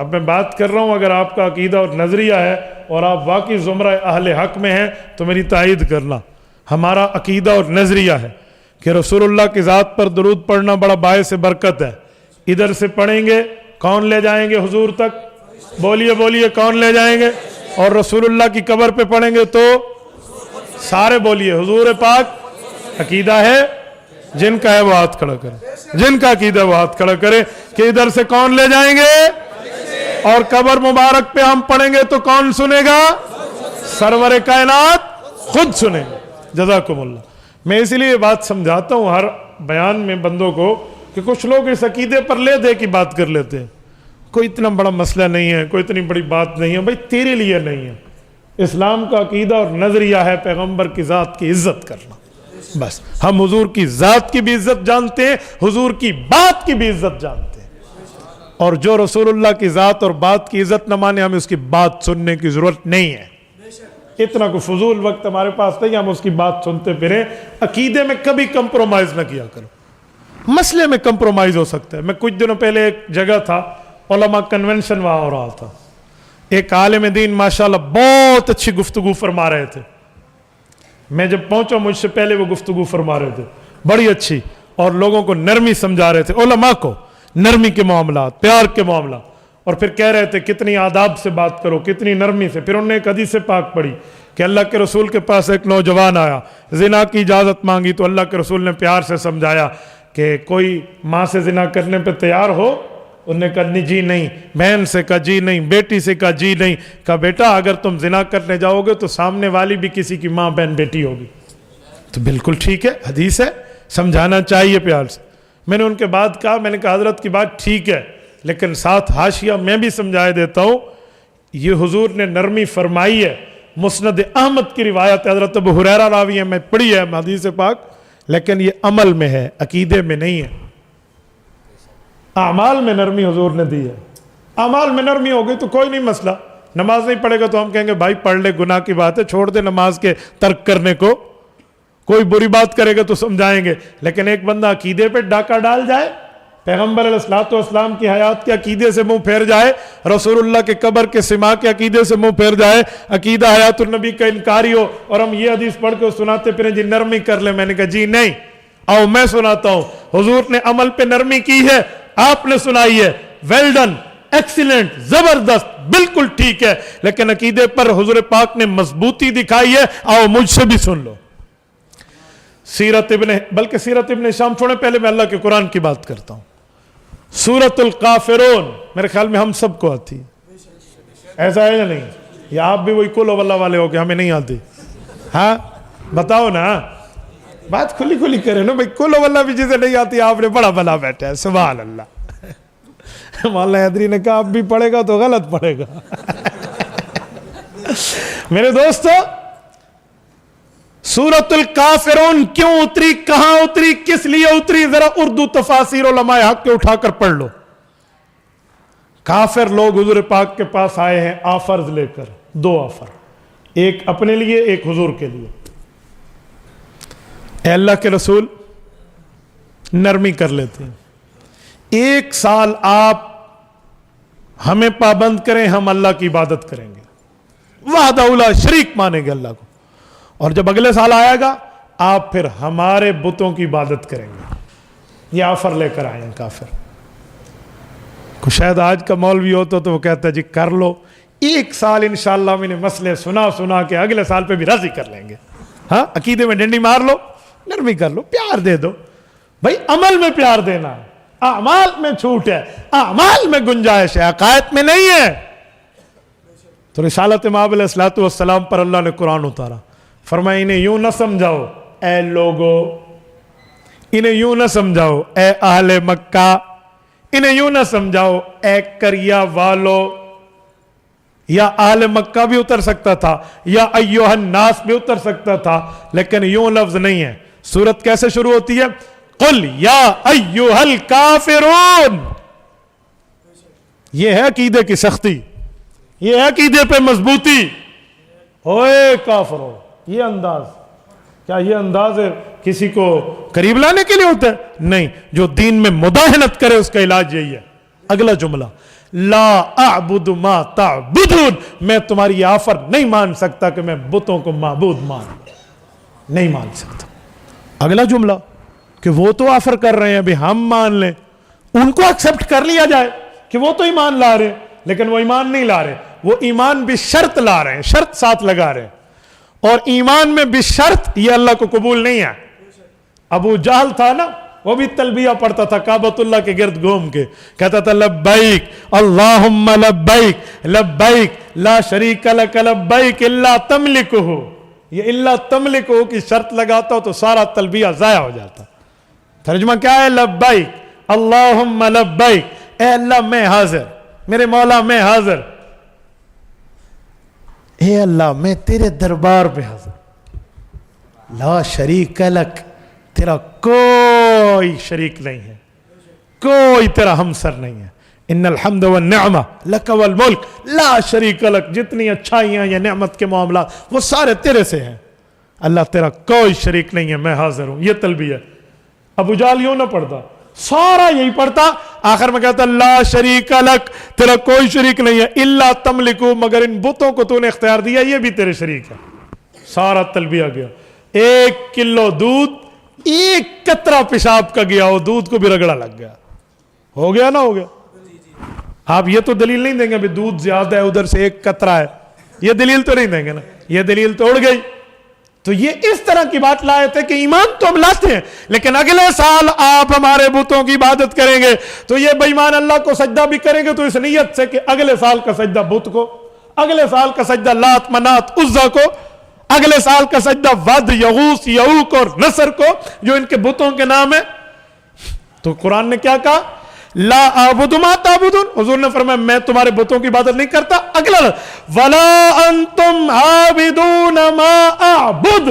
اب میں بات کر رہا ہوں، اگر آپ کا عقیدہ اور نظریہ ہے اور آپ واقعی زمرہ اہل حق میں ہیں تو میری تائید کرنا۔ ہمارا عقیدہ اور نظریہ ہے کہ رسول اللہ کی ذات پر درود پڑھنا بڑا باعث برکت ہے۔ ادھر سے پڑھیں گے کون لے جائیں گے حضور تک؟ بولیے بولیے، کون لے جائیں گے؟ اور رسول اللہ کی قبر پہ پڑھیں گے تو سارے بولیے حضور پاک۔ عقیدہ ہے؟ جن کا ہے وہ ہاتھ کھڑا کرے، جن کا عقیدہ وہ ہاتھ کھڑا کرے کہ ادھر سے کون لے جائیں گے اور قبر مبارک پہ ہم پڑھیں گے تو کون سنے گا؟ سرور کائنات خود سنے گا۔ جزاکم اللہ۔ میں اسی لیے یہ بات سمجھاتا ہوں ہر بیان میں بندوں کو کہ کچھ لوگ اس عقیدے پر لے دے کی بات کر لیتے ہیں، کوئی اتنا بڑا مسئلہ نہیں ہے، کوئی اتنی بڑی بات نہیں ہے۔ بھائی تیرے لیے نہیں ہے، اسلام کا عقیدہ اور نظریہ ہے پیغمبر کی ذات کی عزت کرنا، بس۔ ہم حضور کی ذات کی بھی عزت جانتے ہیں، حضور کی بات کی بھی عزت جانتے ہیں، اور جو رسول اللہ کی ذات اور بات کی عزت نہ مانے ہمیں اس کی بات سننے کی ضرورت نہیں ہے۔ اتنا کوئی فضول وقت ہمارے پاس نہیں ہم اس کی بات سنتے پھریں۔ عقیدے میں کبھی کمپرومائز نہ کیا کرو۔ مسئلے میں کمپرومائز ہو سکتا ہے۔ میں کچھ دنوں پہلے ایک جگہ تھا، علماء کنونشن وہاں ہو رہا تھا، ایک عالم دین ماشاءاللہ بہت اچھی گفتگو فرما رہے تھے۔ میں جب پہنچا مجھ سے پہلے وہ گفتگو فرما رہے تھے بڑی اچھی، اور لوگوں کو نرمی سمجھا رہے تھے، علماء کو نرمی کے معاملات، پیار کے معاملات، اور پھر کہہ رہے تھے کتنی آداب سے بات کرو، کتنی نرمی سے۔ پھر انہوں نے ایک حدیث پاک پڑھی کہ اللہ کے رسول کے پاس ایک نوجوان آیا، زنا کی اجازت مانگی تو اللہ کے رسول نے پیار سے سمجھایا کہ کوئی ماں سے زنا کرنے پہ تیار ہو؟ انہوں نے کہا جی نہیں، بہن سے کہا جی نہیں، بیٹی سے کہا جی نہیں۔ کہا بیٹا اگر تم زنا کرنے جاؤ گے تو سامنے والی بھی کسی کی ماں بہن بیٹی ہوگی۔ تو بالکل ٹھیک ہے، حدیث ہے، سمجھانا چاہیے پیار سے۔ میں نے ان کے بعد کہا، میں نے کہا حضرت کی بات ٹھیک ہے، لیکن ساتھ حاشیہ میں بھی سمجھائے دیتا ہوں، یہ حضور نے نرمی فرمائی ہے۔ مسند احمد کی روایت حضرت ابو ہریرہ راوی ہے، میں پڑھی ہے حدیث پاک، لیکن یہ عمل میں ہے، عقیدے میں نہیں ہے۔ اعمال میں نرمی حضور نے دی ہے۔ اعمال میں نرمی ہوگی تو کوئی نہیں مسئلہ۔ نماز نہیں پڑھے گا تو ہم کہیں گے بھائی پڑھ لے، گناہ کی بات ہے، چھوڑ دے نماز کے ترک کرنے کو۔ کوئی بری بات کرے گا تو سمجھائیں گے، لیکن ایک بندہ عقیدے پہ ڈاکہ ڈال جائے، پیغمبر علیہ الصلوۃ والسلام کی حیات کے عقیدے سے منہ پھیر جائے، رسول اللہ کے قبر کے سما کے عقیدے سے منہ پھیر جائے، عقیدہ حیات النبی کا انکاری ہو، اور ہم یہ حدیث پڑھ کے سناتے پھریں جی نرمی کر لیں۔ میں نے کہا جی نہیں، آؤ میں سناتا ہوں۔ حضور نے عمل پہ نرمی کی ہے، آپ نے سنائی ہے، ویل ڈن، ایکسیلنٹ، زبردست، بالکل ٹھیک ہے، لیکن عقیدے پر حضور پاک نے مضبوطی دکھائی ہے، آؤ مجھ سے بھی سن لو۔ بلکہ سیرت ابن ہشام چھوڑیں، پہلے میں اللہ کے قرآن کی بات کرتا ہوں۔ سورۃ الکافرون میرے خیال میں ہم سب کو آتی، ایسا ہے یا نہیں؟ یا آپ بھی وہی قل واللہ والے ہو کہ ہمیں نہیں آتی؟ ہاں بتاؤ نا، بات کھلی کھلی کرے نا بھائی، قل واللہ بھی جسے نہیں آتی آپ نے بڑا بلا بیٹھا ہے، سبحان اللہ۔ مولانا حیدری نے کہا اب بھی پڑھے گا تو غلط پڑھے گا۔ میرے دوستو، سورۃ الکافرون کیوں اتری، کہاں اتری، کس لیے اتری، ذرا اردو تفاسیر علماء حق کے اٹھا کر پڑھ لو۔ کافر لوگ حضور پاک کے پاس آئے ہیں آفرز لے کر، دو آفر، ایک اپنے لیے ایک حضور کے لیے۔ اے اللہ کے رسول، نرمی کر لیتے ہیں، 1 سال آپ ہمیں پابند کریں، ہم اللہ کی عبادت کریں گے، وحدہ لا شریک مانیں گے اللہ کو، اور جب اگلے سال آئے گا آپ پھر ہمارے بتوں کی عبادت کریں گے۔ یہ آفر لے کر آئے ہیں کافر کو۔ شاید آج کا مولوی ہوتا تو وہ کہتا ہے جی کر لو، 1 سال انشاءاللہ میں نے مسئلے سنا کے اگلے سال پہ بھی راضی کر لیں گے۔ ہاں عقیدے میں ڈنڈی مار لو، نرمی کر لو، پیار دے دو۔ بھائی عمل میں پیار دینا ہے، اعمال میں چھوٹ ہے، اعمال میں گنجائش ہے، عقائد میں نہیں ہے۔ تو رسالت مآب علیہ الصلوۃ والسلام پر اللہ نے قرآن اتارا، فرمایا انہیں یوں نہ سمجھاؤ اے لوگو، انہیں یوں نہ سمجھاؤ اے اہل مکہ، انہیں یوں نہ سمجھاؤ اے کریا والو۔ یا اہل مکہ بھی اتر سکتا تھا، یا ایوہ الناس بھی اتر سکتا تھا، لیکن یوں لفظ نہیں ہے۔ سورت کیسے شروع ہوتی ہے؟ قل یا ایوہ الکافرون۔ یہ ہے عقیدے کی سختی، یہ ہے عقیدے پہ مضبوطی۔ اوے کافرو، یہ انداز کیا یہ انداز ہے کسی کو قریب لانے کے لیے ہوتا ہے؟ نہیں، جو دین میں مداہنت کرے اس کا علاج یہی ہے۔ اگلا جملہ لا اعبد ما تعبدون، میں تمہاری یہ آفر نہیں مان سکتا کہ میں بتوں کو معبود نہیں مان سکتا۔ اگلا جملہ کہ وہ تو آفر کر رہے ہیں بھی ہم مان لیں، ان کو ایکسپٹ کر لیا جائے کہ وہ تو ایمان لا رہے ہیں، لیکن وہ ایمان نہیں لا رہے، وہ ایمان بھی شرط لا رہے ہیں، شرط ساتھ لگا رہے ہیں، اور ایمان میں بھی شرط یہ اللہ کو قبول نہیں ہے۔ ابو جہل تھا نا، وہ بھی تلبیہ پڑھتا تھا کعبۃ اللہ کے گرد گھوم کے، کہتا تھا لبیک اللہم لبیک لبیک لا شریک لک لبیک الا تملکہ، یہ الا تملکہ کی شرط لگاتا ہو تو سارا تلبیہ ضائع ہو جاتا۔ ترجمہ کیا ہے؟ لبیک اللہم لبیک، اے اللہ میں حاضر، میرے مولا میں حاضر، اے اللہ میں تیرے دربار میں حاضر، لا شریک لک، تیرا کوئی شریک نہیں ہے، کوئی تیرا ہمسر نہیں ہے، ان الحمد والنعمہ لک والملک لا شریک لک، جتنی اچھائیاں یا نعمت کے معاملات وہ سارے تیرے سے ہیں، اللہ تیرا کوئی شریک نہیں ہے، میں حاضر ہوں۔ یہ تلبیہ ابو جہل یوں نہ پڑھتا، سارا یہی پڑھتا، آخر میں کہتا لا شریک لک، تیرا کوئی شریک نہیں ہے، الا تملکو، مگر ان بتوں کو تو نے اختیار دیا یہ بھی تیرے شریک ہے۔ سارا تلبیہ گیا، 1 کلو دودھ 1 قطرہ پیشاب کا گیا، وہ دودھ کو بھی رگڑا لگ گیا، ہو گیا نہ ہو گیا؟ آپ یہ تو دلیل نہیں دیں گے بھی دودھ زیادہ ہے ادھر سے 1 قطرہ ہے، یہ دلیل تو نہیں دیں گے نا، یہ دلیل تو اڑ گئی۔ تو یہ اس طرح کی بات لائے تھے کہ ایمان تو ہم لاتے ہیں، لیکن اگلے سال آپ ہمارے بتوں کی عبادت کریں گے تو یہ بے ایمان اللہ کو سجدہ بھی کریں گے تو اس نیت سے کہ اگلے سال کا سجدہ بت کو، اگلے سال کا سجدہ لات منات عزا کو، اگلے سال کا سجدہ ود یغوث یعوق اور نصر کو جو ان کے بتوں کے نام ہے۔ تو قرآن نے کیا کہا؟ لا اعبد ما تعبدون، حضور نے فرمایا میں تمہارے بتوں کی عبادت نہیں کرتا۔ اگلا ولا انتم عابدون ما اعبد،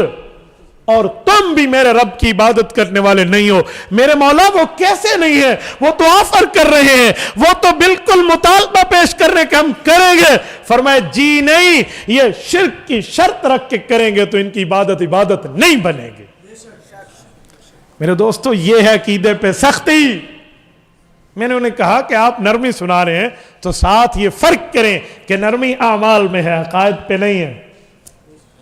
اور تم بھی میرے رب کی عبادت کرنے والے نہیں ہو۔ میرے مولا وہ کیسے نہیں ہے؟ وہ تو آفر کر رہے ہیں، وہ تو بالکل مطالبہ پیش کر رہے ہیں کہ ہم کریں گے، فرمایا جی نہیں، یہ شرک کی شرط رکھ کے کریں گے تو ان کی عبادت نہیں بنے گی۔ میرے دوستو یہ ہے عقیدے پہ سختی۔ میں نے انہیں کہا کہ آپ نرمی سنا رہے ہیں تو ساتھ یہ فرق کریں کہ نرمی اعمال میں ہے، عقائد پہ نہیں ہے۔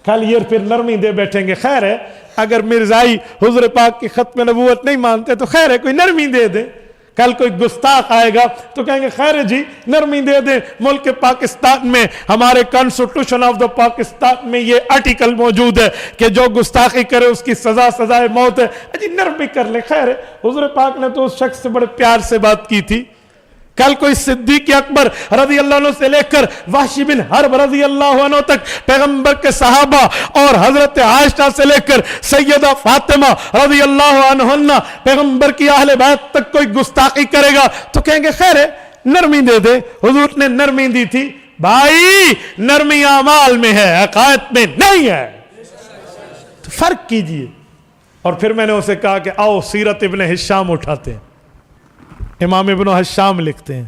کل یہ پھر نرمی دے بیٹھیں گے، خیر ہے اگر مرزائی حضور پاک کی ختم نبوت نہیں مانتے تو خیر ہے کوئی نرمی دے دے، کل کوئی گستاخ آئے گا تو کہیں گے خیر ہے جی نرمی دے دیں، ملک پاکستان میں ہمارے کانسٹیٹیوشن آف دا پاکستان میں یہ آرٹیکل موجود ہے کہ جو گستاخی کرے اس کی سزائے موت ہے، جی نرمی کر لے، خیر ہے۔ حضور پاک نے تو اس شخص سے بڑے پیار سے بات کی تھی۔ کل کوئی صدیق اکبر رضی اللہ عنہ سے لے کر وحشی بن حرب رضی اللہ عنہ تک، پیغمبر کے صحابہ اور حضرت عائشہ سے لے کر سیدہ فاطمہ رضی اللہ عنہ، پیغمبر کی اہل بیت تک کوئی گستاخی کرے گا تو کہیں گے خیر ہے نرمی دے دے، حضور نے نرمی دی تھی۔ بھائی نرمی اعمال میں ہے، عقائد میں نہیں ہے، تو فرق کیجئے۔ اور پھر میں نے اسے کہا کہ آؤ سیرت ابن ہشام اٹھاتے ہیں۔ امام ابن ہشام لکھتے ہیں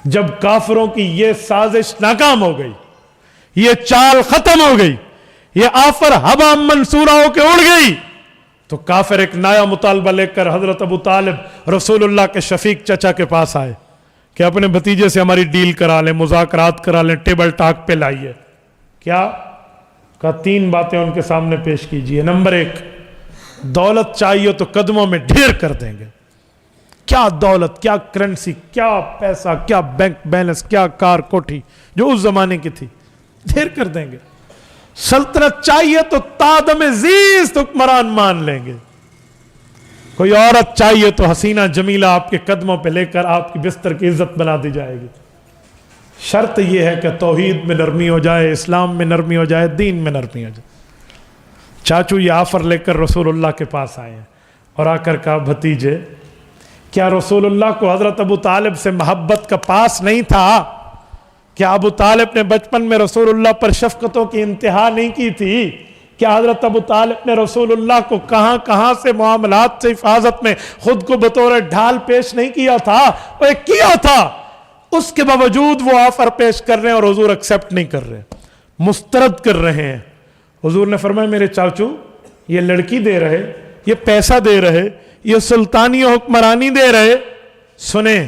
جب کافروں کی یہ سازش ناکام ہو گئی، یہ چال ختم ہو گئی، یہ آفر ہوا منصورہ ہو کے اڑ گئی، تو کافر ایک نیا مطالبہ لے کر حضرت ابو طالب رسول اللہ کے شفیق چچا کے پاس آئے کہ اپنے بھتیجے سے ہماری ڈیل کرا لیں، مذاکرات کرا لیں، ٹیبل ٹاک پہ لائیے۔ کیا کہا؟ 3 باتیں ان کے سامنے پیش کیجئے۔ نمبر 1، دولت چاہیے تو قدموں میں ڈھیر کر دیں گے۔ کیا دولت، کیا کرنسی، کیا پیسہ، کیا بینک بیلنس، کیا کار کوٹھی جو اس زمانے کی تھی، ڈھیر کر دیں گے۔ سلطنت چاہیے تو تادم عزیز حکمران مان لیں گے۔ کوئی عورت چاہیے تو حسینہ جمیلہ آپ کے قدموں پہ لے کر آپ کی بستر کی عزت بنا دی جائے گی۔ شرط یہ ہے کہ توحید میں نرمی ہو جائے، اسلام میں نرمی ہو جائے، دین میں نرمی ہو جائے۔ چاچو یہ آفر لے کر رسول اللہ کے پاس آئے ہیں اور آ کر کہا بھتیجے کیا رسول اللہ کو حضرت ابو طالب سے محبت کا پاس نہیں تھا؟ کیا ابو طالب نے بچپن میں رسول اللہ پر شفقتوں کی انتہا نہیں کی تھی؟ کیا حضرت ابو طالب نے رسول اللہ کو کہاں کہاں سے معاملات سے حفاظت میں خود کو بطور ڈھال پیش نہیں کیا تھا؟ وہ کیا تھا، اس کے باوجود وہ آفر پیش کر رہے ہیں اور حضور ایکسپٹ نہیں کر رہے، مسترد کر رہے ہیں۔ حضور نے فرمایا میرے چاچو یہ لڑکی دے رہے، یہ پیسہ دے رہے، یہ سلطانی حکمرانی دے رہے، سنیں